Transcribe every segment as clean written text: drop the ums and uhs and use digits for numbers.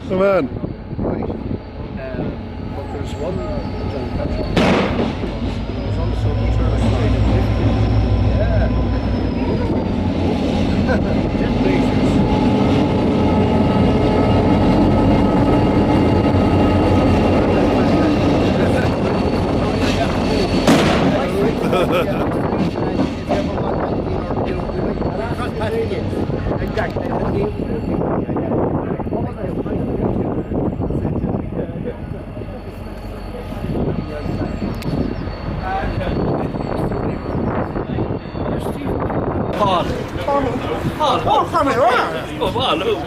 Come on. Right. But there's one John Patrick. There's also the Turner Street in Tifton. Yeah. 10 metres. Paul, come here. Oh, Paul, look.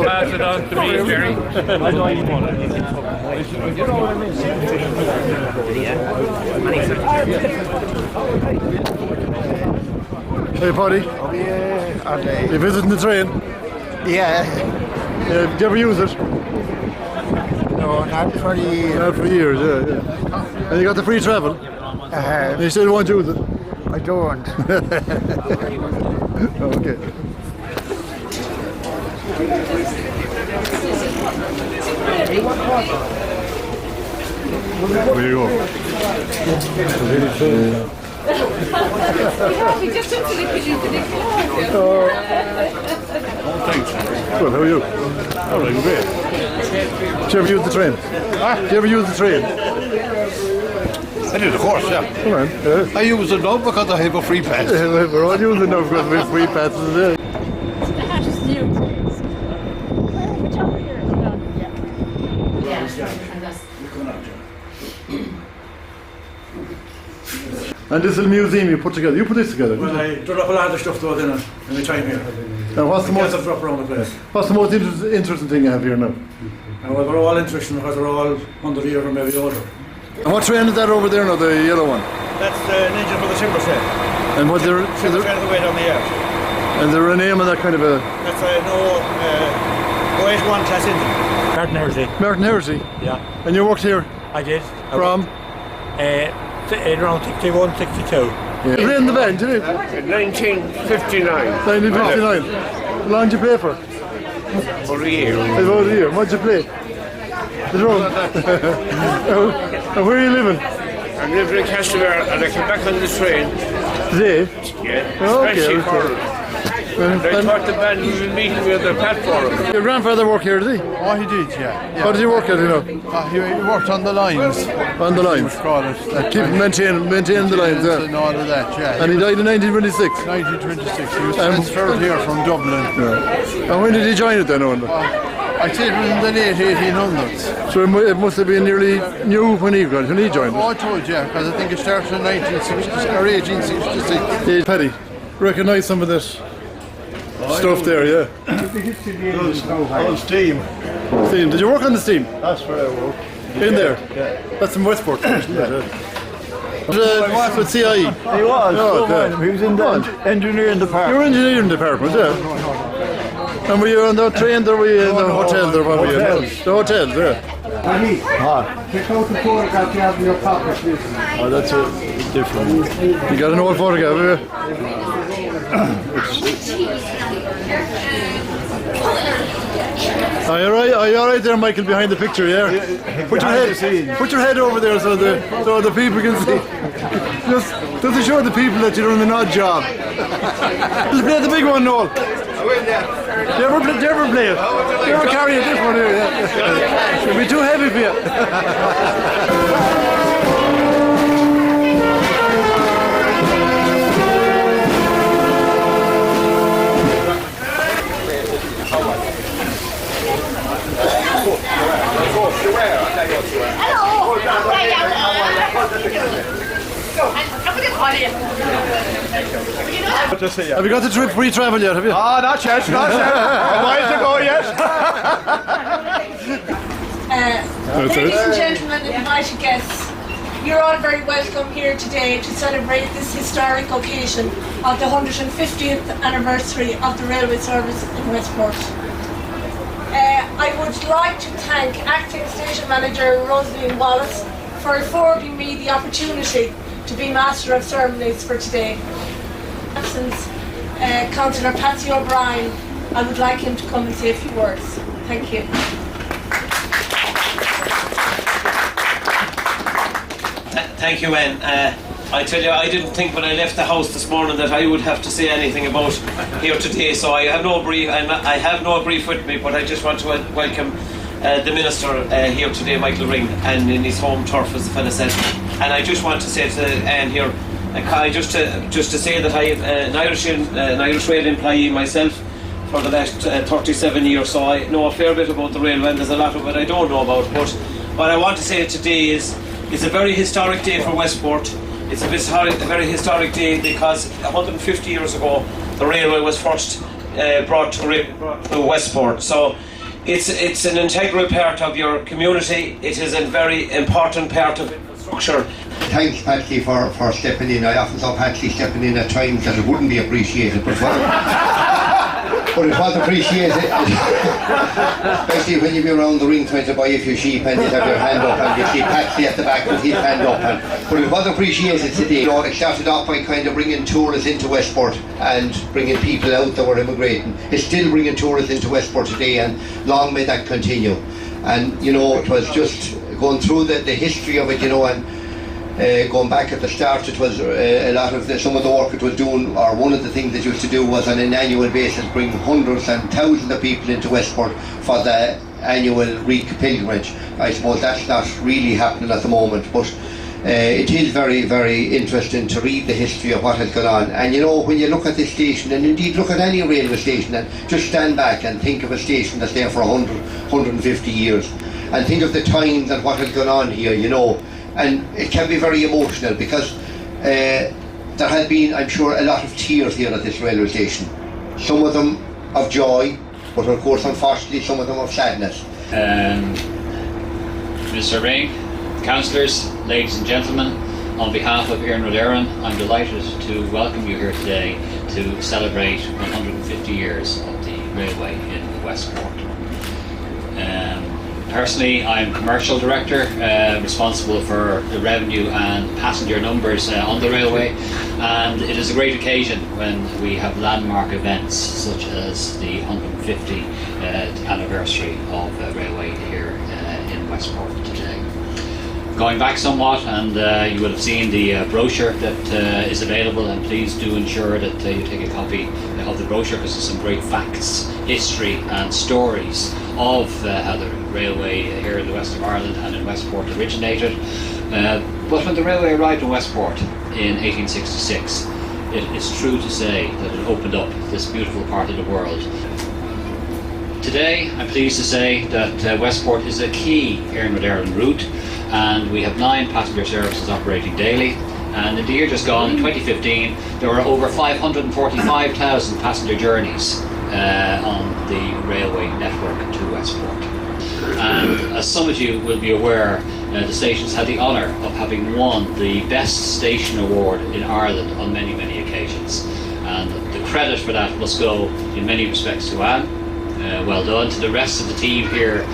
Pass it on to me, Jerry. I know you want it. Hey, Paddy. Oh, yeah. You visiting the train? Yeah. Did you ever use it? No, not for years. Not for years, yeah. And you got the free travel? And you still won't use it? I don't. Okay. There you go. We just took the picture for the Thanks. Good, how are you? All right, great. Did you ever use the train? Did you ever use the train? I did, of course, yeah. Come on. I use it now because I have a free pass. We're all using them because we have free passes there. The hat is new. Which over here is done. Yeah. And this little museum you put together. You put this together, Well, didn't you? I did up a lot of stuff though in the time here. And what's the Lots most of drop around the place. interesting thing you have here now? And well, they're all interesting because they're all 100 years or maybe older. And what train is that over there now, the yellow one? That's the engine for the timber train. And what there, Timber train the way down the yard. and there a name on that kind of a That's a no 081 class engine. Martin Hersey. Martin Hersey? Yeah, And you worked here I did. from? Around 61, 62. Yeah. You played in the band, did you? 1959. 1959. How long did you play for? For a year. About a year. What did you play? The drum. And where are you living? I'm living in Castlebar and I came back on the train. Today? Yeah. Oh, okay, Especially okay. for it. I thought the band was meeting me on the platform. Your grandfather worked here, did he? Oh, he did, yeah. What did he work at, you know? He worked on the lines. On the lines. Call it. Keep maintaining the lines, And yeah. all of that, yeah. And he died in 1926. 1926. He was transferred here from Dublin. And when did he join it then, I wonder? I think it was in the late 1800s. So it must have been nearly new when he joined Oh, I it. told you, yeah, because I think it started in 1966 or 1866. Hey, Paddy, recognise some of this stuff there, yeah? On steam. Steam. Did you work on the steam? That's where I work. In there? That's in Westport. With CIE. He was. Oh, okay. He was in the engineering You department. were engineering department, yeah. And were you on the train or were you in the hotel there? What were you? Hotels. The hotels, yeah. Take out the photograph you have in your pocket, please. Oh, that's a different. You got an old photograph, have you? Are you all right there, Michael, behind the picture, yeah? Put your head over there so the people can see. Just to show the people that you're doing an odd job. Let's play the big one, Noel. Do you ever play it? Do you ever carry this one here? Yeah. It'll be too heavy for you. Have you got the trip free travel yet, have you? Ah, not yet, not yet. A while to go yet. Ladies and gentlemen, invited guests, you're all very welcome here today to celebrate this historic occasion of the 150th anniversary of the railway service in Westport. I would like to thank Acting Station Manager Rosalie Wallace for affording me the opportunity to be Master of Ceremonies for today. Absence, Councillor Patsy O'Brien, I would like him to come and say a few words. Thank you. Thank you, Anne. I tell you, I didn't think when I left the house this morning that I would have to say anything about here today, so I have no brief. I have no brief with me, but I just want to welcome the Minister here today, Michael Ring, and in his home turf, as the fella said. And I just want to say to Anne here, just to say that I am an Irish Rail employee myself for the last 37 years, so I know a fair bit about the railway, and there's a lot of it I don't know about. But what I want to say today is it's a very historic day for Westport. It's a very historic day because 150 years ago the railway was first brought to Westport. So it's an integral part of your community. It is a very important part of infrastructure. Thanks, Patsy, for stepping in. I often saw Patsy stepping in at times that it wouldn't be appreciated, but it was appreciated, especially when you be around the ring trying to buy a few sheep and you have your hand up and you see Patsy at the back with his hand up. But it was appreciated today. You know, it started off by kind of bringing tourists into Westport and bringing people out that were immigrating. It's still bringing tourists into Westport today, and long may that continue. And you know, it was just going through the history of it, you know, and going back at the start, it was a lot of some of the work it was doing, or one of the things it used to do was on an annual basis bring hundreds and thousands of people into Westport for the annual Reek pilgrimage. I suppose that's not really happening at the moment, but it is very, very interesting to read the history of what has gone on. And you know, when you look at this station, and indeed look at any railway station, and just stand back and think of a station that's there for 150 years, and think of the times and what has gone on here, you know. And it can be very emotional because there has been, I'm sure, a lot of tears here at this railway station. Some of them of joy, but of course, unfortunately, some of them of sadness. Mr. Ring, councillors, ladies and gentlemen, on behalf of Iarnród Éireann, I'm delighted to welcome you here today to celebrate 150 years of the railway in Westport. Personally, I'm Commercial Director, responsible for the revenue and passenger numbers on the railway, and it is a great occasion when we have landmark events such as the 150th anniversary of the railway here in Westport today. Going back somewhat, and you will have seen the brochure that is available, and please do ensure that you take a copy of the brochure, because there's some great facts, history and stories of how the railway here in the west of Ireland and in Westport originated. But when the railway arrived in Westport in 1866, it is true to say that it opened up this beautiful part of the world. Today, I'm pleased to say that Westport is a key Iarnród Éireann route, and we have 9 passenger services operating daily. And in the year just gone, in 2015, there were over 545,000 passenger journeys on the railway network to Westport. And as some of you will be aware, the station's had the honour of having won the Best Station Award in Ireland on many, many occasions. And the credit for that must go in many respects to Anne. Well done to the rest of the team here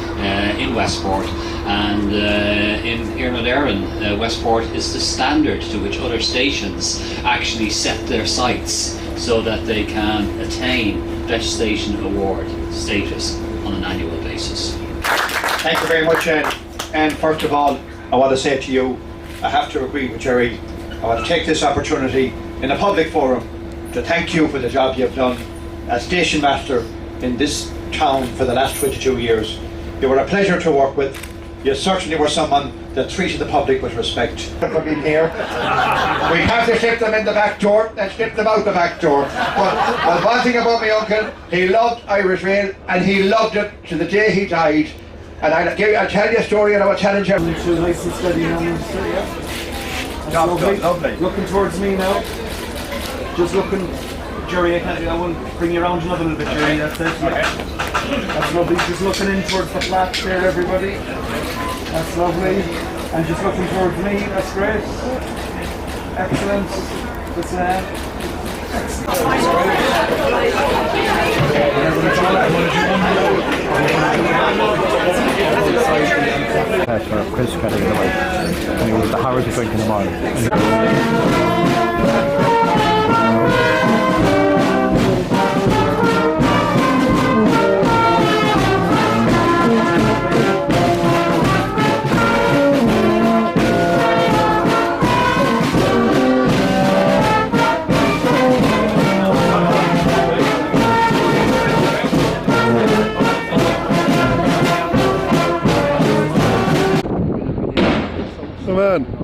in Westport, and in Iarnród Éireann, Westport is the standard to which other stations actually set their sights so that they can attain Best Station Award status on an annual basis. Thank you very much, Anne. And first of all, I want to say to you, I have to agree with Jerry. I want to take this opportunity in a public forum to thank you for the job you've done as station master in this town for the last 22 years. You were a pleasure to work with. You certainly were someone that treated the public with respect. For being here, we have to slip them in the back door and slip them out the back door. But one thing about my uncle, he loved Irish Rail, and he loved it to the day he died. And I'll tell you a story, and I will challenge you. Nice and steady now, Minister, yeah. Lovely. Looking towards me now. Just looking. Jerry, I want to bring you around another little bit, Jerry, that's it. Yeah. That's lovely. Just looking in towards the flat there, everybody. That's lovely. And just looking towards me, that's great. Excellent. That's for Chris cutting away. And he was the Harrods of drinking the morning. man.